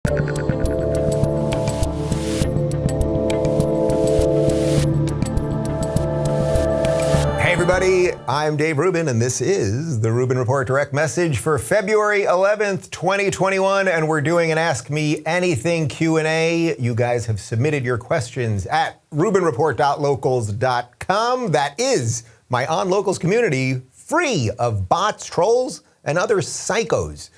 Hey everybody, I'm Dave Rubin, and this is the Rubin Report Direct Message for February 11th, 2021, and we're doing an Ask Me Anything Q&A. You guys have submitted your questions at rubinreport.locals.com. That is my on-locals community, free of bots, trolls, and other psychos.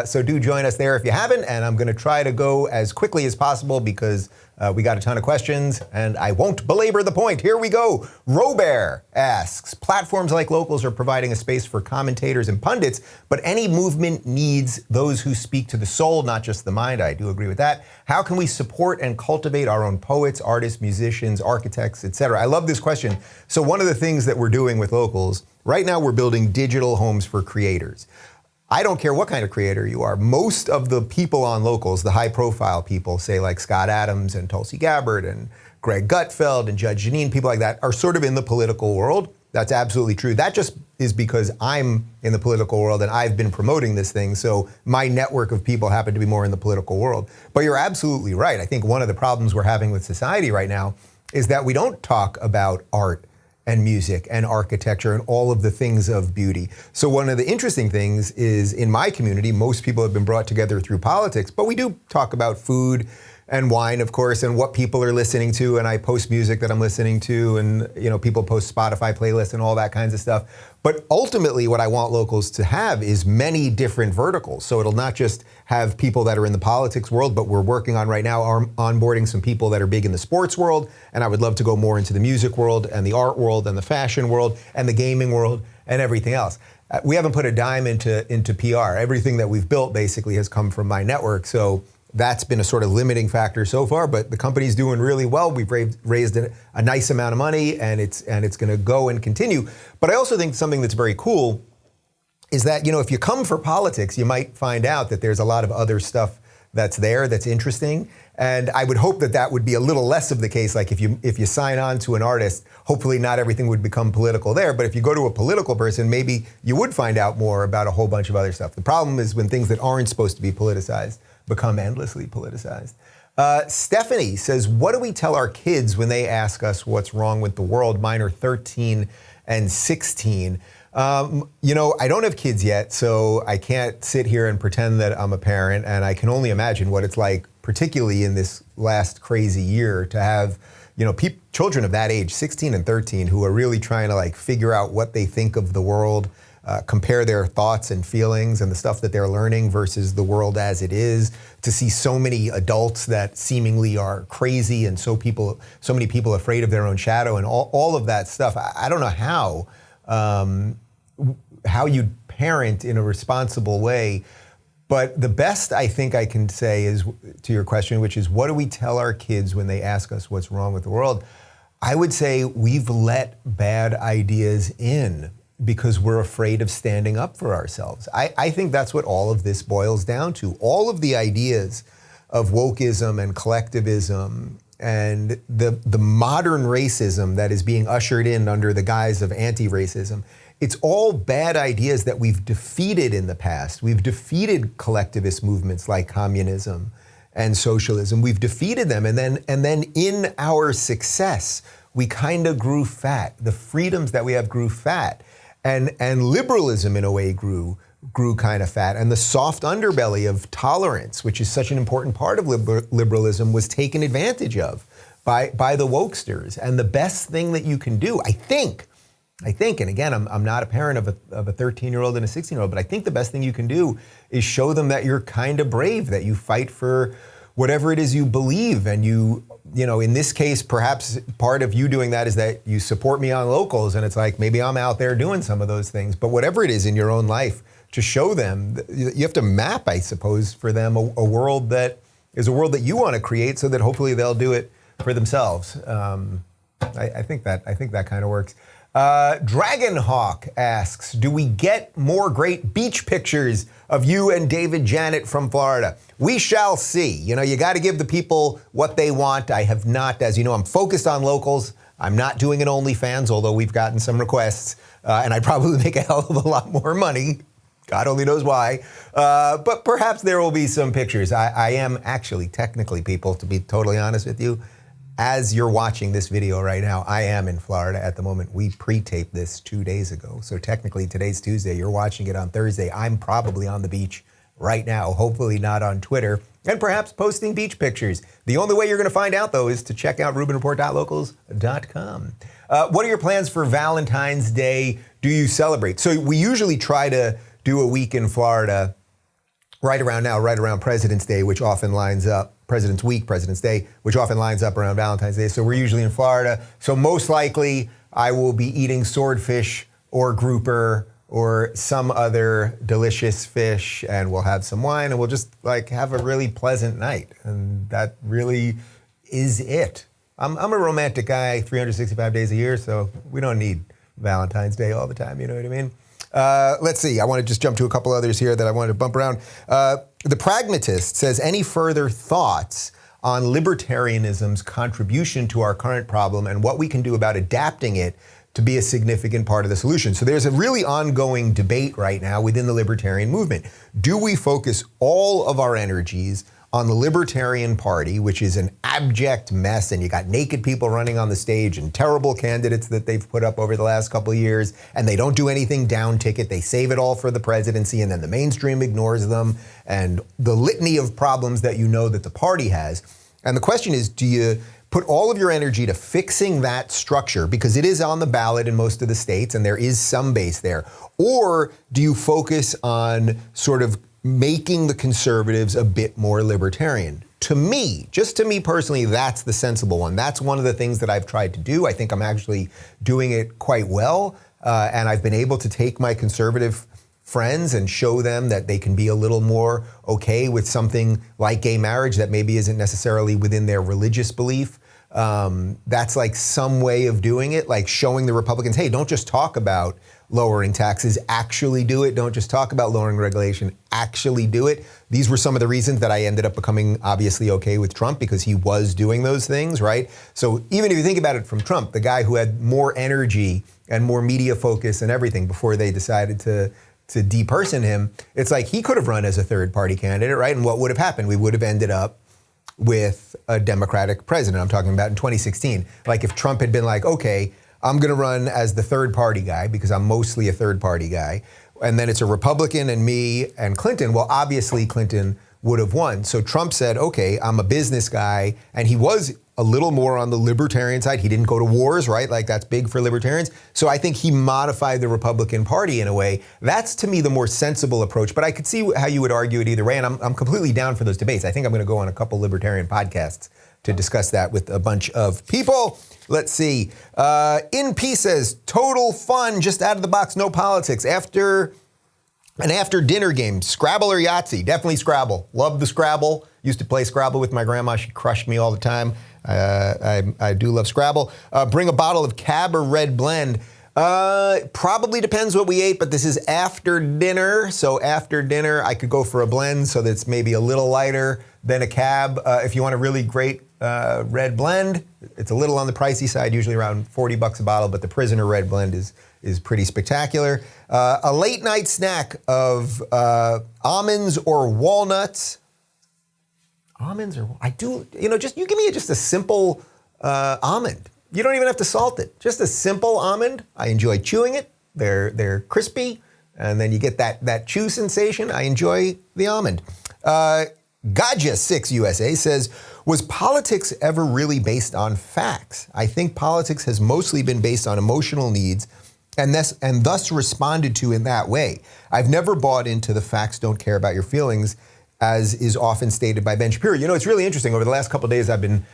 So do join us there if you haven't, and I'm going to try to go as quickly as possible because we got a ton of questions, and I won't belabor the point. Here we go. Robert asks, platforms like Locals are providing a space for commentators and pundits, but any movement needs those who speak to the soul, not just the mind. I do agree with that. How can we support and cultivate our own poets, artists, musicians, architects, etc.? I love this question. So one of the things that we're doing with Locals, right now we're building digital homes for creators. I don't care what kind of creator you are. Most of the people on Locals, the high-profile people, say like Scott Adams and Tulsi Gabbard and Greg Gutfeld and Judge Jeanine, people like that, are sort of in the political world. That's absolutely true. That just is because I'm in the political world and I've been promoting this thing, so my network of people happen to be more in the political world. But you're absolutely right. I think one of the problems we're having with society right now is that we don't talk about art and music and architecture and all of the things of beauty. So one of the interesting things is in my community, most people have been brought together through politics, but we do talk about food and wine, of course, and what people are listening to, and I post music that I'm listening to, and people post Spotify playlists and all that kinds of stuff. But ultimately what I want Locals to have is many different verticals. So it'll not just have people that are in the politics world, but we're working on right now onboarding some people that are big in the sports world, and I would love to go more into the music world and the art world and the fashion world and the gaming world and everything else. We haven't put a dime into PR. Everything that we've built basically has come from my network. So that's been a sort of limiting factor so far, but the company's doing really well. We've raised a nice amount of money, and it's going to go and continue. But I also think something that's very cool is that, if you come for politics, you might find out that there's a lot of other stuff that's there that's interesting. And I would hope that that would be a little less of the case. Like if you sign on to an artist, hopefully not everything would become political there. But if you go to a political person, maybe you would find out more about a whole bunch of other stuff. The problem is when things that aren't supposed to be politicized become endlessly politicized. Stephanie says, what do we tell our kids when they ask us what's wrong with the world? Mine are 13 and 16. I don't have kids yet, so I can't sit here and pretend that I'm a parent, and I can only imagine what it's like, particularly in this last crazy year, to have children of that age, 16 and 13, who are really trying to figure out what they think of the world, compare their thoughts and feelings and the stuff that they're learning versus the world as it is, to see so many adults that seemingly are crazy and so many people afraid of their own shadow and all of that stuff. I don't know how you parent in a responsible way, but the best I think I can say is, to your question, which is what do we tell our kids when they ask us what's wrong with the world? I would say we've let bad ideas in because we're afraid of standing up for ourselves. I think that's what all of this boils down to. All of the ideas of wokeism and collectivism and the modern racism that is being ushered in under the guise of anti-racism, it's all bad ideas that we've defeated in the past. We've defeated collectivist movements like communism and socialism. We've defeated them, and then in our success, we kind of grew fat. The freedoms that we have grew fat. And liberalism, in a way, grew kind of fat. And the soft underbelly of tolerance, which is such an important part of liberalism, was taken advantage of by the wokesters. And the best thing that you can do, I think, and again, I'm not a parent of a 13-year-old and a 16-year-old, but I think the best thing you can do is show them that you're kind of brave, that you fight for whatever it is you believe. And in this case, perhaps part of you doing that is that you support me on Locals, and it's like maybe I'm out there doing some of those things. But whatever it is in your own life, to show them, you have to map, I suppose, for them a world that is a world that you want to create, so that hopefully they'll do it for themselves. I think that kind of works. Dragonhawk asks, do we get more great beach pictures of you and David Janet from Florida? We shall see. You got to give the people what they want. I have not, as you know, I'm focused on Locals. I'm not doing an OnlyFans, although we've gotten some requests, and I'd probably make a hell of a lot more money God only knows why. But perhaps there will be some pictures. I am actually, technically, people, to be totally honest with you, as you're watching this video right now, I am in Florida at the moment. We pre-taped this 2 days ago. So technically today's Tuesday, you're watching it on Thursday. I'm probably on the beach right now, hopefully not on Twitter, and perhaps posting beach pictures. The only way you're gonna find out though is to check out RubinReport.locals.com. What are your plans for Valentine's Day? Do you celebrate? So we usually try to do a week in Florida right around now, right around President's Day, which often lines up, President's Week, President's Day, which often lines up around Valentine's Day. So we're usually in Florida. So most likely I will be eating swordfish or grouper or some other delicious fish, and we'll have some wine, and we'll just like have a really pleasant night. And that really is it. I'm a romantic guy 365 days a year, so we don't need Valentine's Day all the time, you know what I mean? Let's see, I want to just jump to a couple others here that I wanted to bump around. The Pragmatist says, any further thoughts on libertarianism's contribution to our current problem and what we can do about adapting it to be a significant part of the solution? So there's a really ongoing debate right now within the libertarian movement. Do we focus all of our energies on the Libertarian Party, which is an abject mess, and you got naked people running on the stage and terrible candidates that they've put up over the last couple of years, and they don't do anything down ticket. They save it all for the presidency, and then the mainstream ignores them, and the litany of problems that you know that the party has. And the question is, do you put all of your energy to fixing that structure, because it is on the ballot in most of the states, and there is some base there, or do you focus on sort of making the conservatives a bit more libertarian? To me, just to me personally, that's the sensible one. That's one of the things that I've tried to do. I think I'm actually doing it quite well. And I've been able to take my conservative friends and show them that they can be a little more okay with something like gay marriage that maybe isn't necessarily within their religious belief. That's like some way of doing it, like showing the Republicans, hey, don't just talk about lowering taxes, actually do it. Don't just talk about lowering regulation, actually do it. These were some of the reasons that I ended up becoming obviously okay with Trump, because he was doing those things, right? So even if you think about it from Trump, the guy who had more energy and more media focus and everything before they decided to deperson him, it's like he could have run as a third party candidate, right? And what would have happened? We would have ended up with a Democratic president. I'm talking about in 2016. Like if Trump had been like, okay, I'm gonna run as the third party guy because I'm mostly a third party guy, and then it's a Republican and me and Clinton, well, obviously Clinton would have won. So Trump said, okay, I'm a business guy, and he was a little more on the libertarian side. He didn't go to wars, right? Like that's big for libertarians. So I think he modified the Republican Party in a way. That's to me the more sensible approach, but I could see how you would argue it either way, and I'm completely down for those debates. I think I'm gonna go on a couple libertarian podcasts to discuss that with a bunch of people. Let's see. In Peace says, total fun, just out of the box, no politics. After dinner game, Scrabble or Yahtzee? Definitely Scrabble. Love the Scrabble. Used to play Scrabble with my grandma. She crushed me all the time. I do love Scrabble. Bring a bottle of Cab or Red Blend. Probably depends what we ate, but this is after dinner. So after dinner, I could go for a blend so that's maybe a little lighter than a Cab. If you want a really great red blend, it's a little on the pricey side, usually around $40 a bottle, but the Prisoner Red Blend is pretty spectacular. A late night snack of almonds or walnuts. Almonds or, just you give me just a simple almond. You don't even have to salt it. Just a simple almond. I enjoy chewing it. They're crispy, and then you get that chew sensation. I enjoy the almond. Gaja6 USA says, was politics ever really based on facts? I think politics has mostly been based on emotional needs and thus responded to in that way. I've never bought into the facts don't care about your feelings, as is often stated by Ben Shapiro. You know, it's really interesting. Over the last couple of days, I've been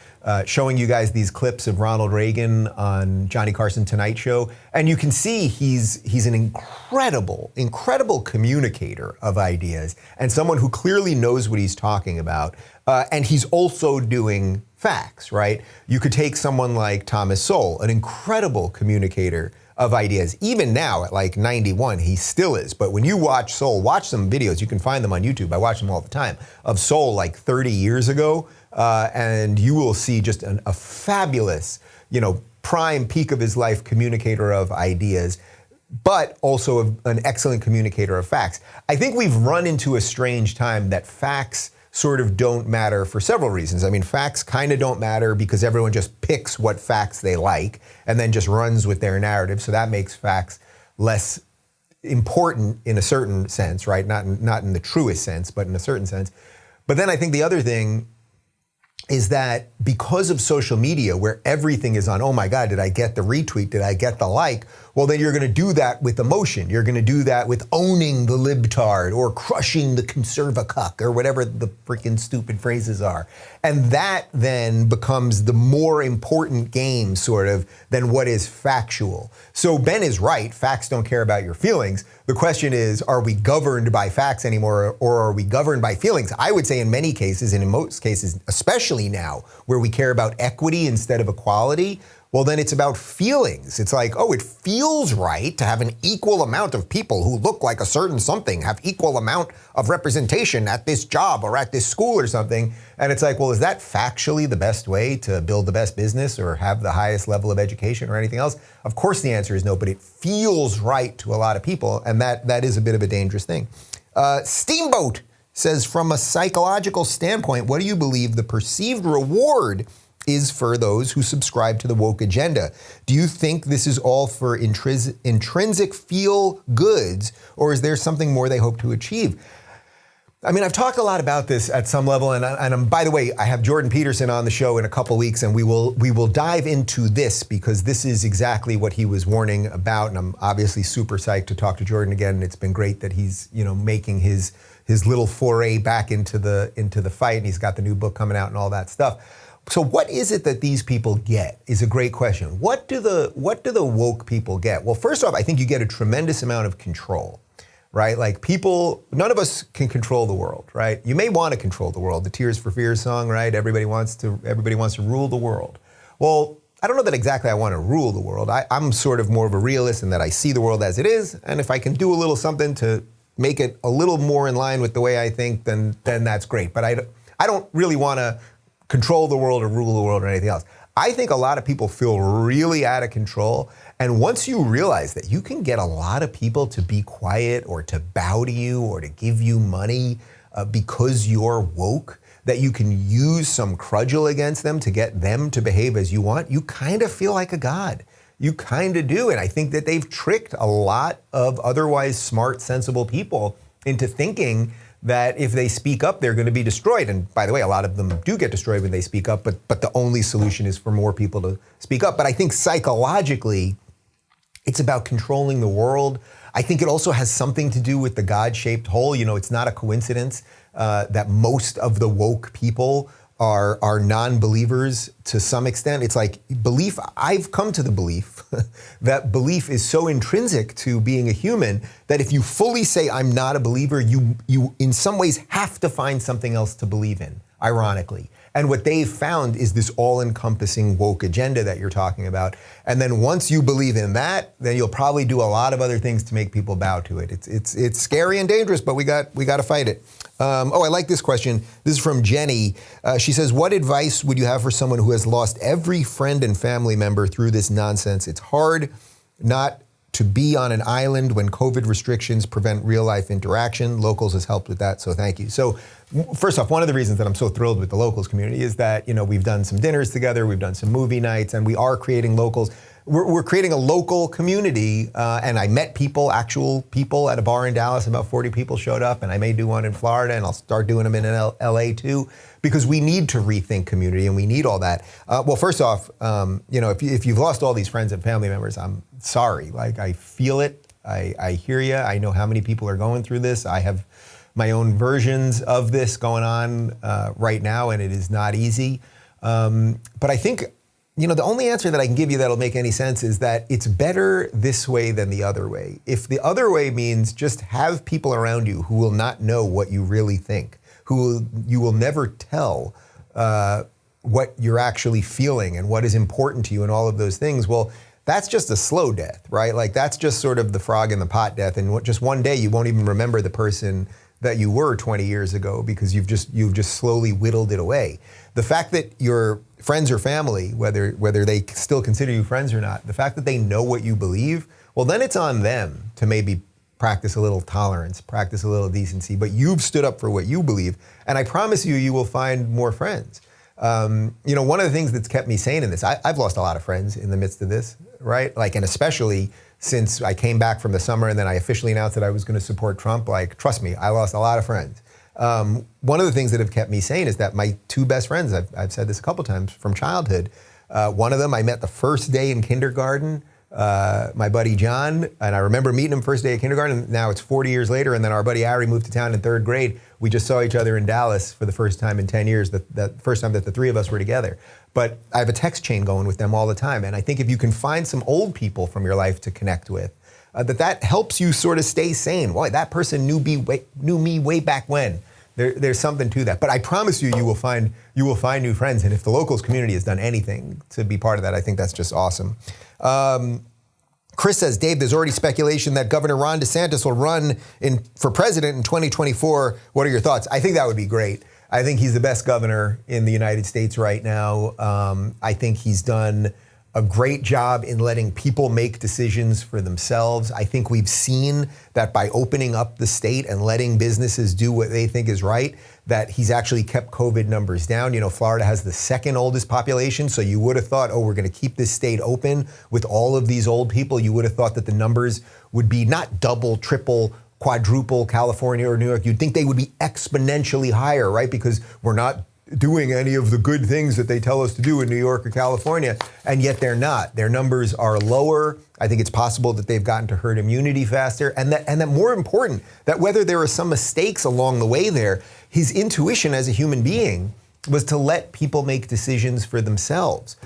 showing you guys these clips of Ronald Reagan on Johnny Carson Tonight Show, and you can see he's an incredible communicator of ideas and someone who clearly knows what he's talking about, and he's also doing facts, right? You could take someone like Thomas Sowell, an incredible communicator of ideas. Even now at like 91, he still is. But when you watch Sowell, watch some videos, you can find them on YouTube, I watch them all the time, of Sowell like 30 years ago, and you will see just a fabulous, prime peak of his life communicator of ideas. but also an excellent communicator of facts. I think we've run into a strange time that facts sort of don't matter for several reasons. I mean, facts kind of don't matter because everyone just picks what facts they like and then just runs with their narrative. So that makes facts less important in a certain sense, right? Not in the truest sense, but in a certain sense. But then I think the other thing is that because of social media, where everything is on, oh my God, did I get the retweet? Did I get the like? Well, then you're going to do that with emotion. You're going to do that with owning the libtard or crushing the conservacuck or whatever the freaking stupid phrases are. And that then becomes the more important game, sort of, than what is factual. So Ben is right. Facts don't care about your feelings. The question is, are we governed by facts anymore, or are we governed by feelings? I would say in many cases, and in most cases, especially now, where we care about equity instead of equality, well, then it's about feelings. It's like, oh, it feels right to have an equal amount of people who look like a certain something, have equal amount of representation at this job or at this school or something. And it's like, well, is that factually the best way to build the best business or have the highest level of education or anything else? Of course the answer is no, but it feels right to a lot of people, and that is a bit of a dangerous thing. Steamboat says, from a psychological standpoint, what do you believe the perceived reward is for those who subscribe to the woke agenda? Do you think this is all for intrinsic feel goods, or is there something more they hope to achieve? I mean, I've talked a lot about this at some level, and by the way, I have Jordan Peterson on the show in a couple weeks, and we will dive into this because this is exactly what he was warning about, and I'm obviously super psyched to talk to Jordan again. And it's been great that he's making his little foray back into the fight, and he's got the new book coming out and all that stuff. So what is it that these people get is a great question. What do the woke people get? Well, first off, I think you get a tremendous amount of control, right? Like people, none of us can control the world, right? You may want to control the world. The Tears for Fears song, right? Everybody wants to rule the world. Well, I don't know that exactly I want to rule the world. I'm sort of more of a realist in that I see the world as it is, and if I can do a little something to make it a little more in line with the way I think, then that's great. But I don't really want to control the world or rule the world or anything else. I think a lot of people feel really out of control. And once you realize that you can get a lot of people to be quiet or to bow to you or to give you money because you're woke, that you can use some cudgel against them to get them to behave as you want, you kind of feel like a god. You kind of do. And I think that they've tricked a lot of otherwise smart, sensible people into thinking that if they speak up, they're going to be destroyed. And by the way, a lot of them do get destroyed when they speak up, but the only solution is for more people to speak up. But I think psychologically, it's about controlling the world. I think it also has something to do with the God-shaped hole. It's not a coincidence that most of the woke people are non-believers to some extent. It's like belief. I've come to the belief that belief is so intrinsic to being a human that if you fully say I'm not a believer, you in some ways have to find something else to believe in, ironically. And what they've found is this all-encompassing woke agenda that you're talking about. And then once you believe in that, then you'll probably do a lot of other things to make people bow to it. It's scary and dangerous, but we got to fight it. I like this question. This is from Jenny. She says, what advice would you have for someone who has lost every friend and family member through this nonsense? It's hard not to be on an island when COVID restrictions prevent real-life interaction. Locals has helped with that, so thank you. So first off, one of the reasons that I'm so thrilled with the Locals community is that, we've done some dinners together, we've done some movie nights, and we are creating Locals. We're creating a local community, and I met actual people at a bar in Dallas. About 40 people showed up, and I may do one in Florida, and I'll start doing them in LA too, because we need to rethink community, and we need all that. Well, first off, if you've lost all these friends and family members, I'm sorry. Like, I feel it. I hear you. I know how many people are going through this. I have my own versions of this going on right now, and it is not easy. But I think, the only answer that I can give you that'll make any sense is that it's better this way than the other way. If the other way means just have people around you who will not know what you really think, you will never tell what you're actually feeling and what is important to you and all of those things, well, that's just a slow death, right? Like, that's just sort of the frog in the pot death. And just one day you won't even remember the person that you were 20 years ago because you've just slowly whittled it away. The fact that your friends or family, whether they still consider you friends or not, the fact that they know what you believe, well, then it's on them to maybe practice a little tolerance, practice a little decency, but you've stood up for what you believe, and I promise you, you will find more friends. One of the things that's kept me sane in this, I've lost a lot of friends in the midst of this, right? Like, and especially since I came back from the summer and then I officially announced that I was going to support Trump, like, trust me, I lost a lot of friends. One of the things that have kept me sane is that my two best friends, I've said this a couple times, from childhood, one of them I met the first day in kindergarten, my buddy John, and I remember meeting him first day of kindergarten, and now it's 40 years later, and then our buddy Ari moved to town in third grade. We just saw each other in Dallas for the first time in 10 years, the first time that the three of us were together. But I have a text chain going with them all the time, and I think if you can find some old people from your life to connect with, that helps you sort of stay sane. Boy, that person knew me way back when. There's something to that. But I promise you, you will find new friends. And if the locals community has done anything to be part of that, I think that's just awesome. Chris says, Dave, there's already speculation that Governor Ron DeSantis will run for president in 2024. What are your thoughts? I think that would be great. I think he's the best governor in the United States right now. I think he's done a great job in letting people make decisions for themselves. I think we've seen that by opening up the state and letting businesses do what they think is right, that he's actually kept COVID numbers down. Florida has the second oldest population, so you would have thought, oh, we're going to keep this state open with all of these old people. You would have thought that the numbers would be not double, triple, quadruple California or New York. You'd think they would be exponentially higher, right? Because we're not doing any of the good things that they tell us to do in New York or California, and yet they're not. Their numbers are lower. I think it's possible that they've gotten to herd immunity faster, and that more important, that whether there are some mistakes along the way there, his intuition as a human being was to let people make decisions for themselves.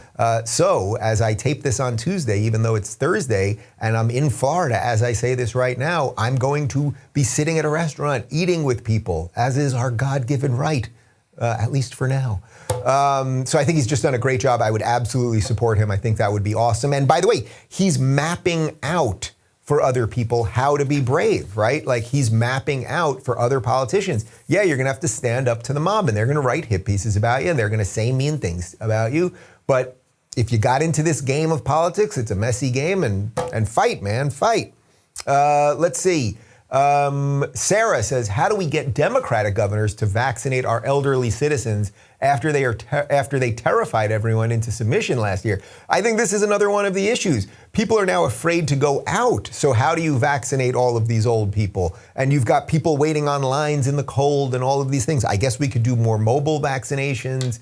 So as I tape this on Tuesday, even though it's Thursday, and I'm in Florida as I say this right now, I'm going to be sitting at a restaurant eating with people, as is our God-given right. At least for now. So I think he's just done a great job. I would absolutely support him. I think that would be awesome. And by the way, he's mapping out for other people how to be brave, right? Like, he's mapping out for other politicians. Yeah, you're going to have to stand up to the mob, and they're going to write hit pieces about you, and they're going to say mean things about you. But if you got into this game of politics, it's a messy game, and fight, man, fight. Let's see. Sarah says, how do we get Democratic governors to vaccinate our elderly citizens after they terrified everyone into submission last year? I think this is another one of the issues. People are now afraid to go out. So how do you vaccinate all of these old people? And you've got people waiting on lines in the cold and all of these things. I guess we could do more mobile vaccinations.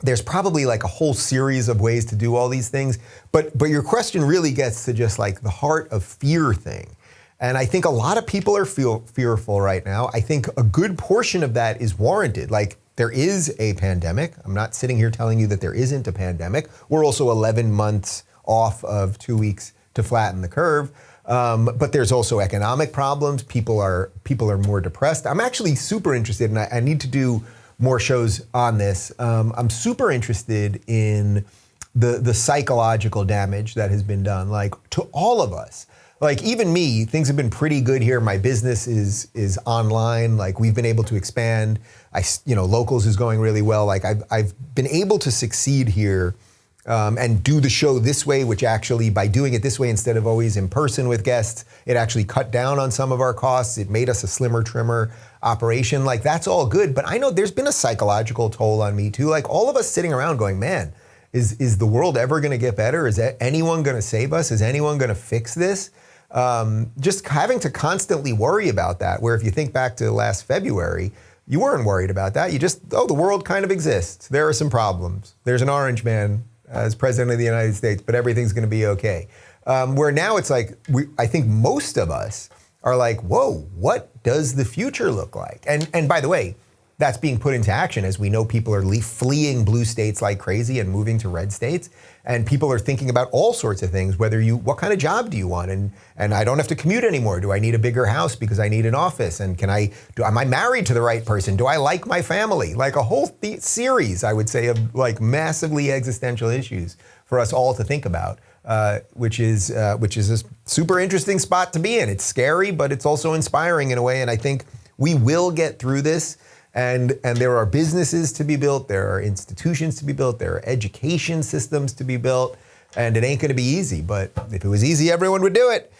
There's probably like a whole series of ways to do all these things. But your question really gets to just like the heart of fear thing. And I think a lot of people are fearful right now. I think a good portion of that is warranted. Like, there is a pandemic. I'm not sitting here telling you that there isn't a pandemic. We're also 11 months off of 2 weeks to flatten the curve. But there's also economic problems. People are more depressed. I'm actually super interested, and I need to do more shows on this. I'm super interested in the psychological damage that has been done, like, to all of us. Like, even me, things have been pretty good here. My business is online. Like, we've been able to expand. Locals is going really well. Like, I've been able to succeed here and do the show this way, which actually, by doing it this way instead of always in person with guests, it actually cut down on some of our costs. It made us a slimmer, trimmer operation. Like, that's all good. But I know there's been a psychological toll on me too. Like, all of us sitting around going, man, is the world ever going to get better? Is anyone going to save us? Is anyone going to fix this? Just having to constantly worry about that, where if you think back to last February, you weren't worried about that. You just, the world kind of exists. There are some problems. There's an orange man as president of the United States, but everything's going to be okay. Where now it's like, I think most of us are like, whoa, what does the future look like? And by the way, that's being put into action as we know people are fleeing blue states like crazy and moving to red states. And people are thinking about all sorts of things, what kind of job do you want? And I don't have to commute anymore. Do I need a bigger house because I need an office? And am I married to the right person? Do I like my family? Like a whole series, I would say, of like massively existential issues for us all to think about, which is a super interesting spot to be in. It's scary, but it's also inspiring in a way. And I think we will get through this. And there are businesses to be built, there are institutions to be built, there are education systems to be built. And it ain't going to be easy, but if it was easy, everyone would do it.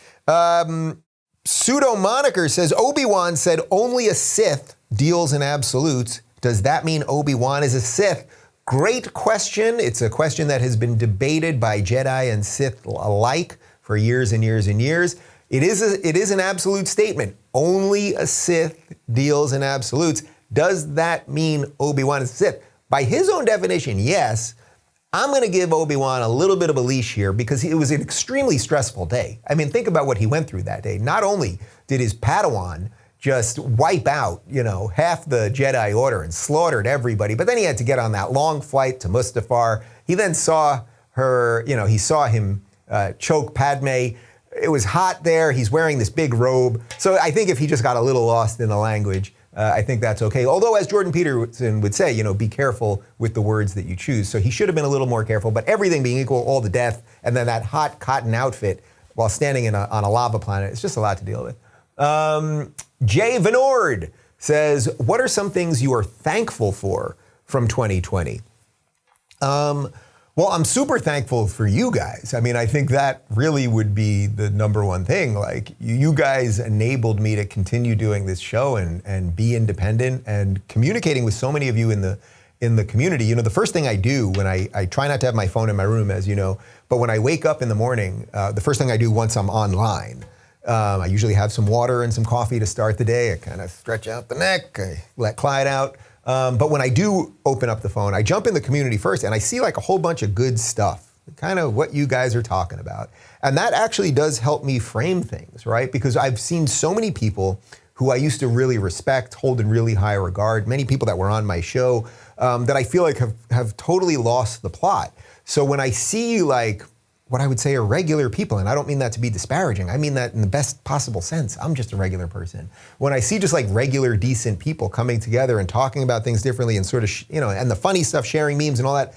Pseudomoniker says, Obi-Wan said only a Sith deals in absolutes. Does that mean Obi-Wan is a Sith? Great question. It's a question that has been debated by Jedi and Sith alike for years and years and years. It is an absolute statement. Only a Sith deals in absolutes. Does that mean Obi-Wan is a Sith? By his own definition, yes. I'm going to give Obi-Wan a little bit of a leash here because it was an extremely stressful day. I mean, think about what he went through that day. Not only did his Padawan just wipe out, half the Jedi Order and slaughtered everybody, but then he had to get on that long flight to Mustafar. He then saw her, he saw him choke Padme. It was hot there. He's wearing this big robe. So I think if he just got a little lost in the language, I think that's okay. Although, as Jordan Peterson would say, be careful with the words that you choose. So he should have been a little more careful. But everything being equal, all the death, and then that hot cotton outfit while standing on a lava planet, it's just a lot to deal with. Jayvenord says, what are some things you are thankful for from 2020? Well, I'm super thankful for you guys. I mean, I think that really would be the number one thing. Like, you guys enabled me to continue doing this show and be independent and communicating with so many of you in the community. The first thing I do when I try not to have my phone in my room, as you know, but when I wake up in the morning, the first thing I do once I'm online, I usually have some water and some coffee to start the day. I kind of stretch out the neck, I let Clyde out. But when I do open up the phone, I jump in the community first and I see like a whole bunch of good stuff, kind of what you guys are talking about. And that actually does help me frame things, right? Because I've seen so many people who I used to really respect, hold in really high regard, many people that were on my show that I feel like have totally lost the plot. So when I see like what I would say are regular people, and I don't mean that to be disparaging, I mean that in the best possible sense. I'm just a regular person. When I see just like regular, decent people coming together and talking about things differently and sort of, and the funny stuff, sharing memes and all that,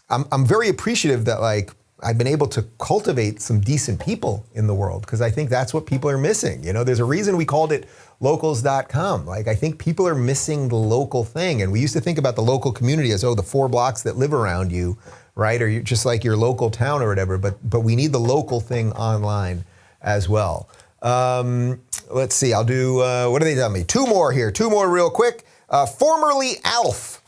I'm very appreciative that like I've been able to cultivate some decent people in the world, because I think that's what people are missing. There's a reason we called it locals.com. Like, I think people are missing the local thing. And we used to think about the local community as, the 4 blocks that live around you, right? Or you just like your local town or whatever, but we need the local thing online as well. Let's see, I'll do, what do they tell me? 2 more here, 2 more real quick. Formerly Alph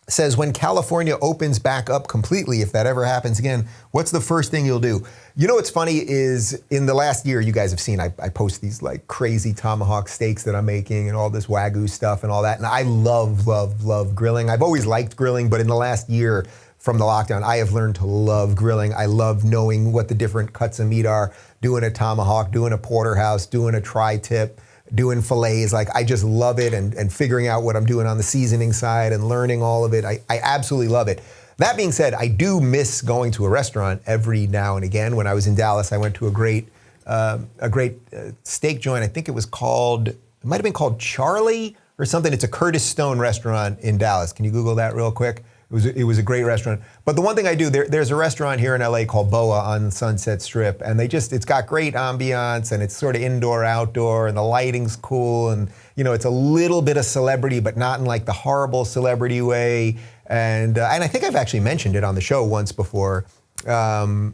says, when California opens back up completely, if that ever happens again, what's the first thing you'll do? What's funny is in the last year, you guys have seen, I post these like crazy tomahawk steaks that I'm making and all this Wagyu stuff and all that. And I love, love, love grilling. I've always liked grilling, but in the last year from the lockdown, I have learned to love grilling. I love knowing what the different cuts of meat are, doing a tomahawk, doing a porterhouse, doing a tri-tip, doing fillets. Like, I just love it, and figuring out what I'm doing on the seasoning side and learning all of it. I absolutely love it. That being said, I do miss going to a restaurant every now and again. When I was in Dallas, I went to a great steak joint. I think it might have been called Charlie or something. It's a Curtis Stone restaurant in Dallas. Can you Google that real quick? It was a great restaurant. But the one thing I do, there's a restaurant here in LA called Boa on Sunset Strip, and it's got great ambiance, and it's sort of indoor, outdoor, and the lighting's cool, and it's a little bit of celebrity, but not in like the horrible celebrity way. And I think I've actually mentioned it on the show once before. No,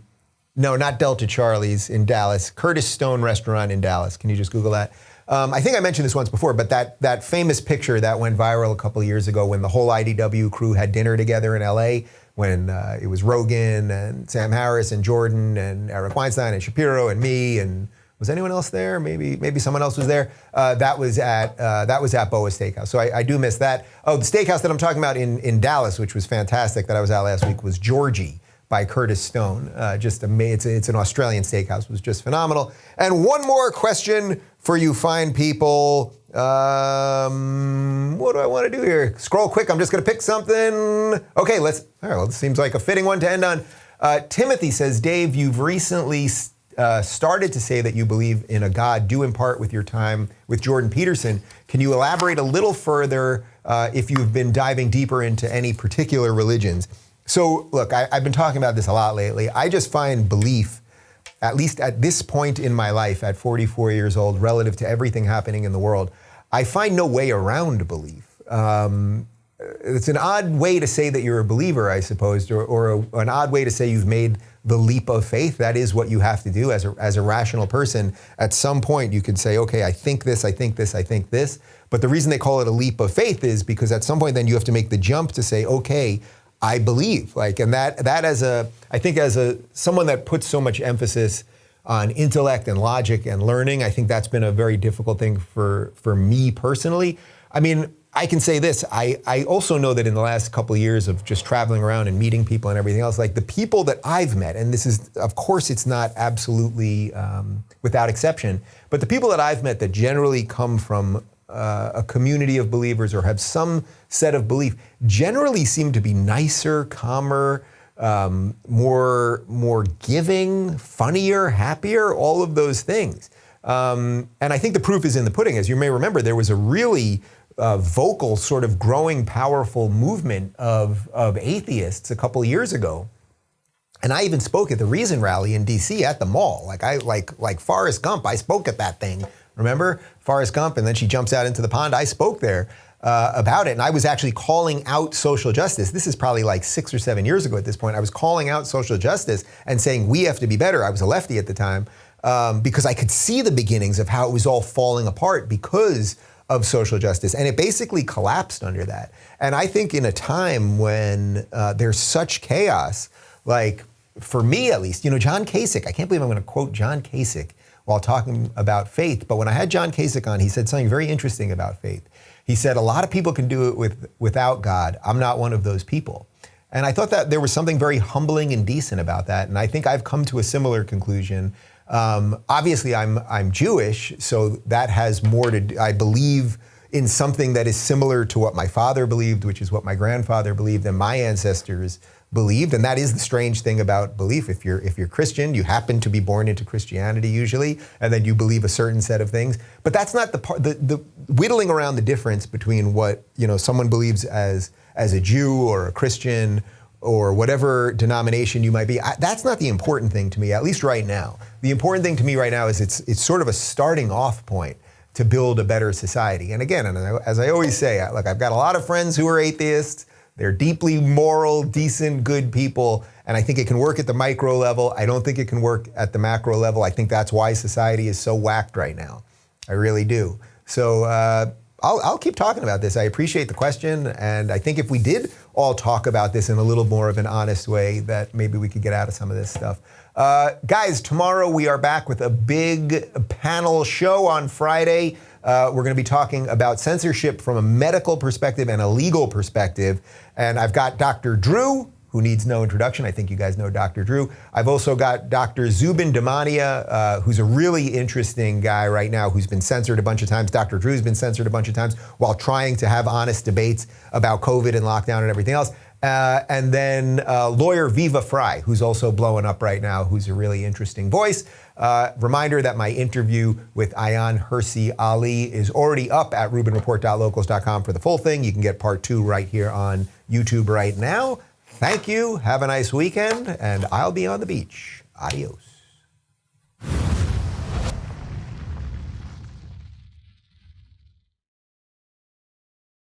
not Delta Charlie's in Dallas. Curtis Stone Restaurant in Dallas. Can you just Google that? I think I mentioned this once before, but that famous picture that went viral a couple of years ago when the whole IDW crew had dinner together in LA, when it was Rogan and Sam Harris and Jordan and Eric Weinstein and Shapiro and me, and was anyone else there? Maybe someone else was there. That was at Boa Steakhouse. So I do miss that. Oh, the steakhouse that I'm talking about in Dallas, which was fantastic, that I was at last week, was Georgie by Curtis Stone. Just amazing. It's an Australian steakhouse. It was just phenomenal. And one more question for you fine people. What do I want to do here? Scroll quick. I'm just going to pick something. Okay, all right, well, this seems like a fitting one to end on. Timothy says, Dave, you've recently started to say that you believe in a God due in part with your time with Jordan Peterson. Can you elaborate a little further if you've been diving deeper into any particular religions? So look, I've been talking about this a lot lately. I just find belief, at least at this point in my life, at 44 years old, relative to everything happening in the world, I find no way around belief. it's an odd way to say that you're a believer, I suppose, or an odd way to say you've made the leap of faith. That is what you have to do as a rational person. At some point, you could say, okay, I think this, I think this, I think this. But the reason they call it a leap of faith is because at some point, then you have to make the jump to say, okay, I believe. And that I think as someone that puts so much emphasis on intellect and logic and learning, I think that's been a very difficult thing for me personally. I mean, I can say this, I also know that in the last couple of years of just traveling around and meeting people and everything else, like the people that I've met, and this is, of course, it's not absolutely without exception, but the people that I've met that generally come from a community of believers or have some set of belief generally seem to be nicer, calmer, more giving, funnier, happier, all of those things. And I think the proof is in the pudding. As you may remember, there was a really vocal, sort of growing, powerful movement of atheists a couple of years ago. And I even spoke at the Reason rally in DC at the mall. Like Forrest Gump, I spoke at that thing. Remember? Forrest Gump, and then she jumps out into the pond. I spoke there about it, and I was actually calling out social justice. This is probably like 6 or 7 years ago at this point. I was calling out social justice and saying we have to be better. I was a lefty at the time because I could see the beginnings of how it was all falling apart because of social justice. And it basically collapsed under that. And I think in a time when there's such chaos, like for me at least, John Kasich, I can't believe I'm going to quote John Kasich while talking about faith. But when I had John Kasich on, he said something very interesting about faith. He said, a lot of people can do it without God. I'm not one of those people. And I thought that there was something very humbling and decent about that. And I think I've come to a similar conclusion. Obviously, I'm Jewish, so that has more to do. I believe in something that is similar to what my father believed, which is what my grandfather believed and my ancestors believed. And that is the strange thing about belief. If you're Christian, you happen to be born into Christianity usually, and then you believe a certain set of things. But that's not the whittling around the difference between what someone believes as a Jew or a Christian or whatever denomination you might be. That's not the important thing to me, at least right now. The important thing to me right now is it's sort of a starting off point to build a better society. And again, as I always say, look, I've got a lot of friends who are atheists. They're deeply moral, decent, good people. And I think it can work at the micro level. I don't think it can work at the macro level. I think that's why society is so whacked right now. I really do. So I'll keep talking about this. I appreciate the question. And I think if we did all talk about this in a little more of an honest way, that maybe we could get out of some of this stuff. Guys, tomorrow we are back with a big panel show on Friday. We're going to be talking about censorship from a medical perspective and a legal perspective. And I've got Dr. Drew, who needs no introduction. I think you guys know Dr. Drew. I've also got Dr. Zubin Damania, who's a really interesting guy right now who's been censored a bunch of times. Dr. Drew's been censored a bunch of times while trying to have honest debates about COVID and lockdown and everything else. And then lawyer Viva Fry, who's also blowing up right now, who's a really interesting voice. Reminder that my interview with Ayaan Hirsi Ali is already up at RubinReport.locals.com for the full thing. You can get part 2 right here on YouTube right now. Thank you. Have a nice weekend, and I'll be on the beach. Adios.